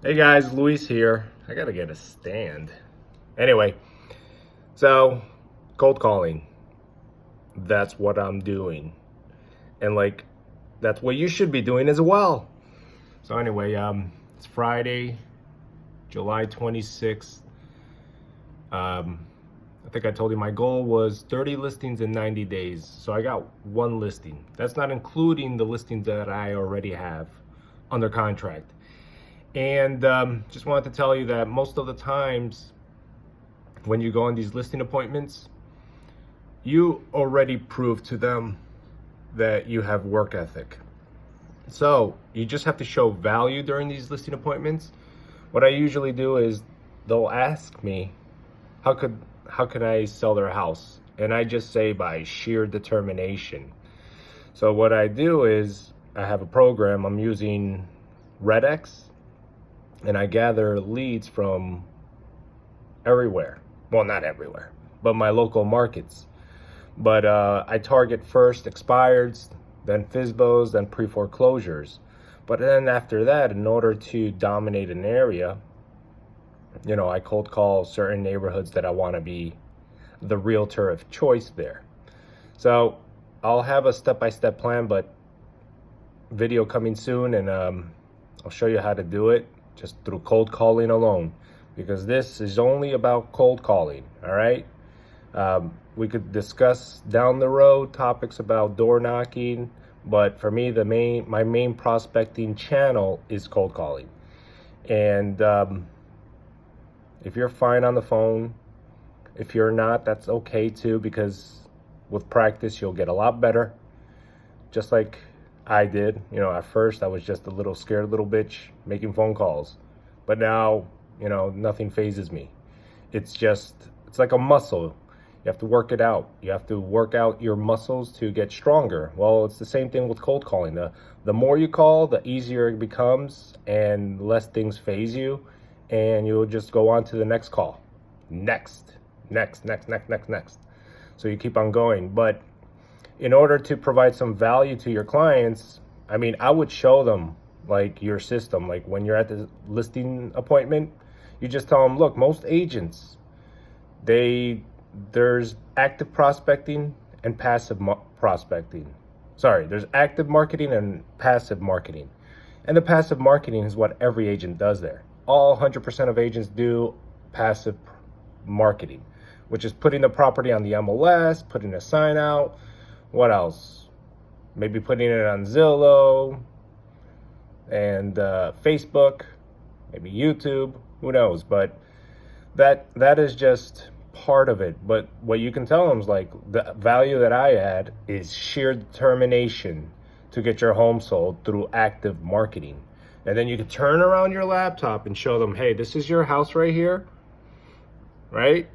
Hey guys, Luis here. I gotta get a stand. Anyway, so cold calling. That's what I'm doing. And that's what you should be doing as well. So anyway, it's Friday, July 26th. I think I told you my goal was 30 listings in 90 days. So I got one listing. That's not including the listings that I already have under contract. And just wanted to tell you that most of the times when you go on these listing appointments, you already prove to them that you have work ethic. So you just have to show value during these listing appointments. What I usually do is they'll ask me, how can I sell their house? And I just say by sheer determination. So what I do is I have a program, I'm using RedX, and I gather leads from everywhere. Well, not everywhere, but my local markets. But I target first expireds, then FSBOs, then pre-foreclosures. But then after that, in order to dominate an area, I cold call certain neighborhoods that I want to be the realtor of choice there. So I'll have a step-by-step plan, but video coming soon, and I'll show you how to do it just through cold calling alone, because this is only about cold calling. All right, we could discuss down the road topics about door knocking, but for me, my main prospecting channel is cold calling. And if you're fine on the phone, if you're not, that's okay too, because with practice you'll get a lot better, just like I did. At first I was just a little scared little bitch making phone calls, but now, nothing phases me. It's like a muscle. You have to work it out. You have to work out your muscles to get stronger. Well, it's the same thing with cold calling. The more you call, the easier it becomes and less things phase you, and you'll just go on to the next call. Next. So you keep on going. But in order to provide some value to your clients, I would show them your system. Like when you're at the listing appointment, you just tell them, look, most agents, there's active prospecting and passive prospecting. Sorry, there's active marketing and passive marketing. And the passive marketing is what every agent does there. All 100% of agents do passive marketing, which is putting the property on the MLS, putting a sign out. What else? Maybe putting it on Zillow and Facebook, maybe YouTube, who knows? But that is just part of it. But what you can tell them is the value that I add is sheer determination to get your home sold through active marketing. And then you can turn around your laptop and show them, hey, this is your house right here, right?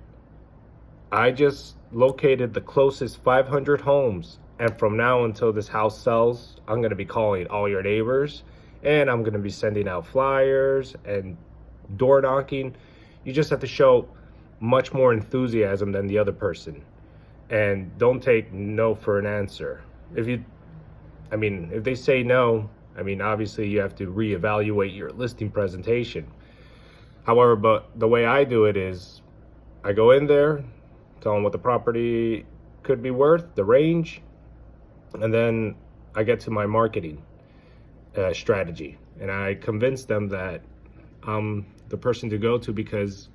I just located the closest 500 homes, and from now until this house sells, I'm going to be calling all your neighbors, and I'm going to be sending out flyers and door knocking. You just have to show much more enthusiasm than the other person, and don't take no for an answer. If they say no, obviously you have to reevaluate your listing presentation. However, but the way I do it is I go in there, tell them what the property could be worth, the range, and then I get to my marketing strategy, and I convince them that I'm the person to go to, because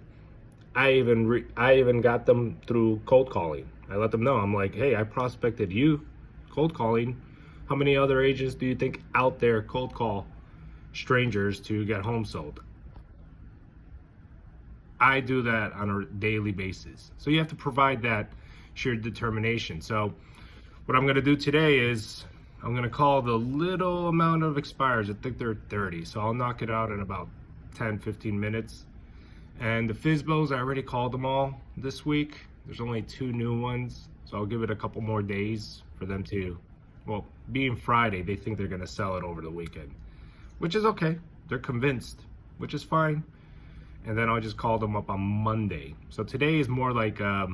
I even got them through cold calling. I let them know, I'm like, hey, I prospected you cold calling. How many other agents do you think out there cold call strangers to get homes sold? I do that on a daily basis. So you have to provide that sheer determination. So what I'm going to do today is I'm going to call the little amount of expires. I think they're 30. So I'll knock it out in about 10, 15 minutes. And the FSBOs, I already called them all this week. There's only 2 new ones. So I'll give it a couple more days for them to, being Friday, they think they're going to sell it over the weekend, which is okay. They're convinced, which is fine. And then I'll just call them up on Monday. So today is more like I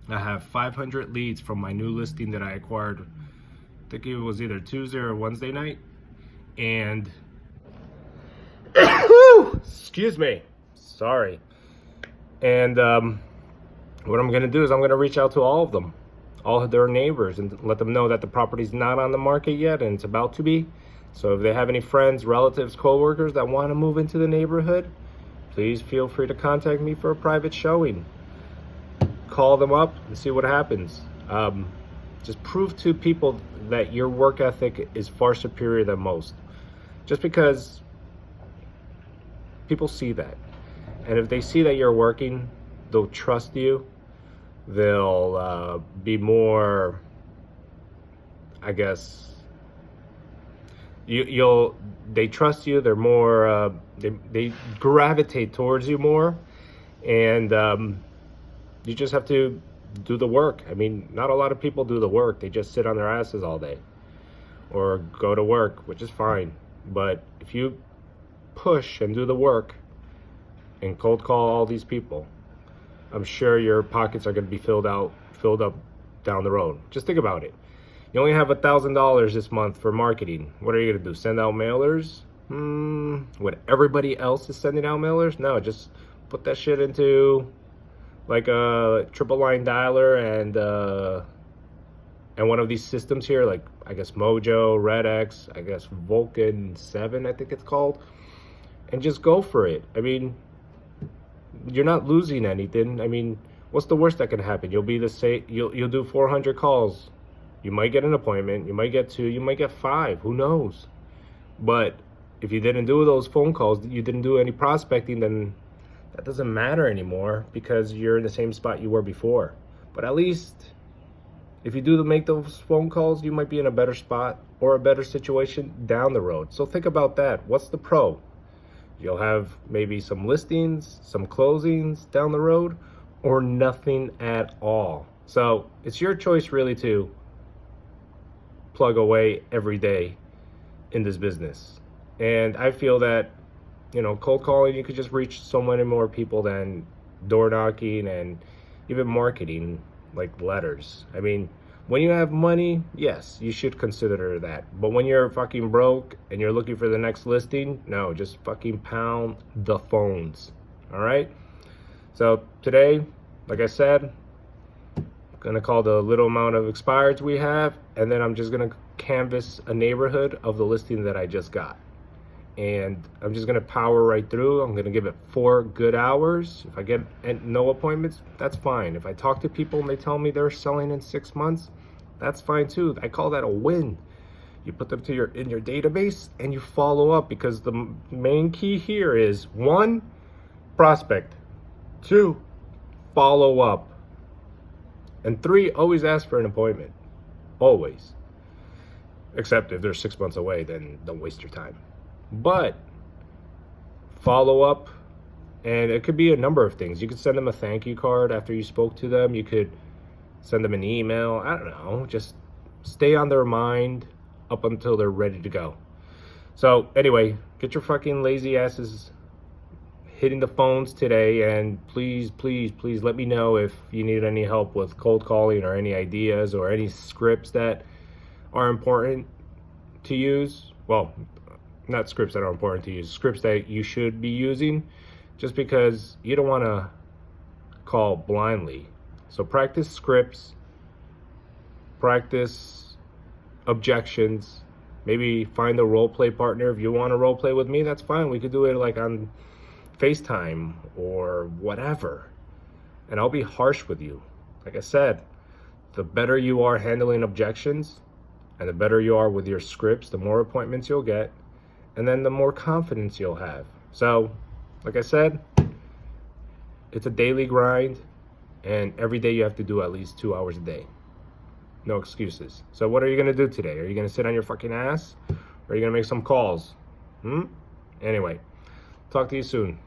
have 500 leads from my new listing that I acquired. I think it was either Tuesday or Wednesday night. And Excuse me. Sorry. And what I'm going to do is I'm going to reach out to all of them, all of their neighbors, and let them know that the property's not on the market yet and it's about to be. So if they have any friends, relatives, co-workers that want to move into the neighborhood, please feel free to contact me for a private showing. Call them up and see what happens. Just prove to people that your work ethic is far superior than most. Just because people see that. And if they see that you're working, they'll trust you. They'll be more, I guess, they trust you. They're more, they gravitate towards you more. And you just have to do the work. I mean, not a lot of people do the work. They just sit on their asses all day or go to work, which is fine. But if you push and do the work and cold call all these people, I'm sure your pockets are going to be filled up down the road. Just think about it. You only have $1,000 this month for marketing. What are you going to do? Send out mailers? What, everybody else is sending out mailers? No, just put that shit into like a triple line dialer and one of these systems here, like I guess Mojo, RedX, I guess Vulcan 7, I think it's called, and just go for it. I mean, you're not losing anything. I mean, what's the worst that can happen? You'll be the same. You'll do 400 calls. You might get an appointment. You might get 2. You might get 5. Who knows? But if you didn't do those phone calls, you didn't do any prospecting, then that doesn't matter anymore because you're in the same spot you were before. But at least if you do make those phone calls, you might be in a better spot or a better situation down the road. So think about that. What's the pro? You'll have maybe some listings, some closings down the road, or nothing at all. So it's your choice really to plug away every day in this business. And I feel that, you know, cold calling, you could just reach so many more people than door knocking and even marketing like letters. I mean, when you have money, yes, you should consider that. But when you're fucking broke and you're looking for the next listing, no, just fucking pound the phones. All right? So today, like I said, I'm gonna call the little amount of expireds we have, and then I'm just gonna canvas a neighborhood of the listing that I just got. And I'm just gonna power right through. I'm gonna give it 4 good hours. If I get no appointments, that's fine. If I talk to people and they tell me they're selling in 6 months, that's fine too. I call that a win. You put them to in your database and you follow up, because the main key here is 1, prospect, 2, follow up, and 3, always ask for an appointment. Always. Except if they're 6 months away, then don't waste your time. But follow up, and it could be a number of things. You could send them a thank you card after you spoke to them. You could send them an email. I don't know. Just stay on their mind up until they're ready to go. So anyway, get your fucking lazy asses hitting the phones today, and please, please, please let me know if you need any help with cold calling or any ideas or any scripts that are important to use. Well, not scripts that are important to use, scripts that you should be using, just because you don't want to call blindly. So practice scripts, practice objections, maybe find a role play partner. If you want to role play with me, that's fine. We could do it like on FaceTime or whatever, and I'll be harsh with you. Like I said, the better you are handling objections and the better you are with your scripts, the more appointments you'll get, and then the more confidence you'll have. So, like I said, it's a daily grind, and every day you have to do at least 2 hours a day. No excuses. So what are you gonna do today? Are you gonna sit on your fucking ass? Or are you gonna make some calls? Anyway, talk to you soon.